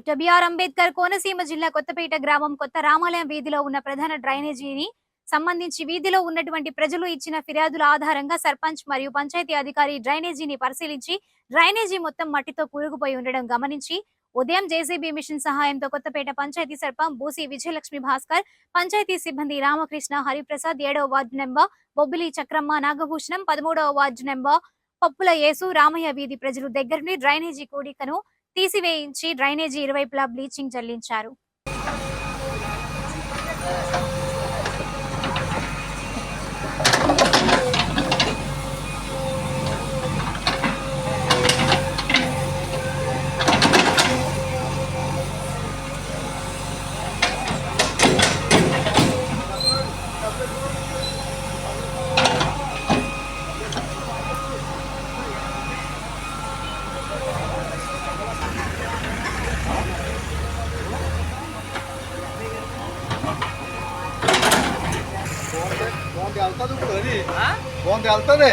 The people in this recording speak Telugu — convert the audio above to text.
డాక్టర్ బిఆర్ అంబేద్కర్ కోనసీమ జిల్లా కొత్తపేట గ్రామం కొత్త రామాలయం వీధిలో ఉన్న ప్రధాన డ్రైనేజీని సంబంధించి వీధిలో ఉన్నటువంటి ప్రజలు ఇచ్చిన ఫిర్యాదుల ఆధారంగా సర్పంచ్ మరియు పంచాయతీ అధికారి డ్రైనేజీని పరిశీలించి డ్రైనేజీ మొత్తం మట్టితో కూరుకుపోయి ఉండడం గమనించి ఉదయం జేసీబీ మిషన్ సహాయంతో కొత్తపేట పంచాయతీ సర్పంచ్ బూసి విజయలక్ష్మి భాస్కర్, పంచాయతీ సిబ్బంది రామకృష్ణ, హరిప్రసాద్, 7వ వార్డు నెంబర్ బొబ్బిలి చక్రమ్మ, నాగభూషణం, 13వ వార్డు నెంబర్ పప్పుల యేసు, రామయ్య వీధి ప్రజలు దగ్గరుండి డ్రైనేజీ కూడికను తీసివేయించి డ్రైనేజీ ఇరువైపులా బ్లీచింగ్ జల్లించారు. బాగుంది వెళ్తుంది